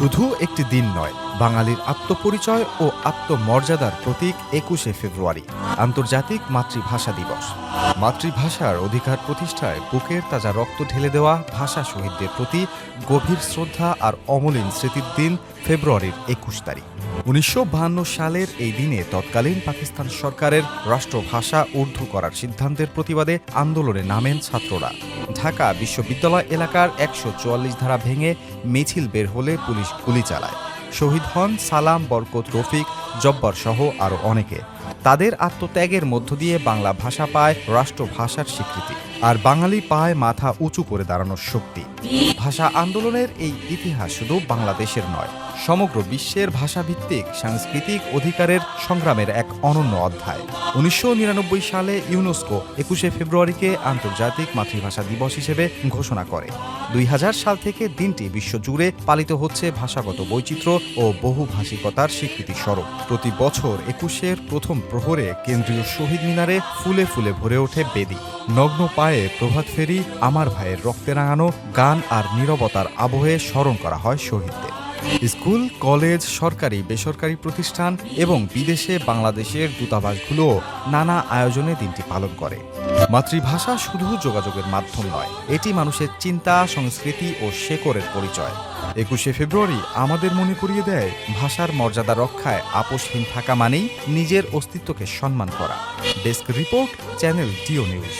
শুধু একটি দিন নয়, বাঙালির আত্মপরিচয় ও আত্মমর্যাদার প্রতীক ২১শে ফেব্রুয়ারি আন্তর্জাতিক মাতৃভাষা দিবস। মাতৃভাষার অধিকার প্রতিষ্ঠায় বুকের তাজা রক্ত ঢেলে দেওয়া ভাষা শহীদদের প্রতি গভীর শ্রদ্ধা আর অমলিন স্মৃতির দিন ফেব্রুয়ারির ২১ তারিখ। ১৯৫২ সালের এই দিনে তৎকালীন পাকিস্তান সরকারের রাষ্ট্রভাষা উর্দু করার সিদ্ধান্তের প্রতিবাদে আন্দোলনে নামেন ছাত্ররা। ঢাকা বিশ্ববিদ্যালয় এলাকার ১৪৪ ধারা ভেঙে মিছিল বের হলে পুলিশ গুলি চালায়। শহীদ হন সালাম, বরকত, রফিক, জব্বার সহ আরও অনেকে। তাদের আত্মত্যাগের মধ্য দিয়ে বাংলা ভাষা পায় রাষ্ট্রভাষার স্বীকৃতি, আর বাঙালি পায় মাথা উঁচু করে দাঁড়ানোর শক্তি। ভাষা আন্দোলনের এই ইতিহাস শুধু বাংলাদেশের নয়, সমগ্র বিশ্বের ভাষাভিত্তিক সাংস্কৃতিক অধিকারের সংগ্রামের এক অনন্য অধ্যায়। ১৯৯৯ সালে ইউনেস্কো ২১শে ফেব্রুয়ারিকে আন্তর্জাতিক মাতৃভাষা দিবস হিসেবে ঘোষণা করে। ২০০০ সাল থেকে দিনটি বিশ্বজুড়ে পালিত হচ্ছে ভাষাগত বৈচিত্র্য ও বহুভাষিকতার স্বীকৃতি স্বরূপ। প্রতি বছর ২১শের প্রথম প্রহরে কেন্দ্রীয় শহীদ মিনারে ফুলে ফুলে ভরে ওঠে বেদি। নগ্ন পায়ে প্রভাত ফেরি, আমার ভাইয়ের রক্তে রাঙানো গান আর নীরবতার আবহে স্মরণ করা হয় শহীদদের। স্কুল, কলেজ, সরকারি বেসরকারি প্রতিষ্ঠান এবং বিদেশে বাংলাদেশের দূতাবাসগুলোও নানা আয়োজনে দিনটি পালন করে। মাতৃভাষা শুধু যোগাযোগের মাধ্যম নয়, এটি মানুষের চিন্তা, সংস্কৃতি ও শেকড়ের পরিচয়। ২১শে ফেব্রুয়ারি আমাদের মনে করিয়ে দেয়, ভাষার মর্যাদা রক্ষায় আপোষহীন থাকা মানেই নিজের অস্তিত্বকে সম্মান করা। ডেস্ক রিপোর্ট, চ্যানেল টিও নিউজ।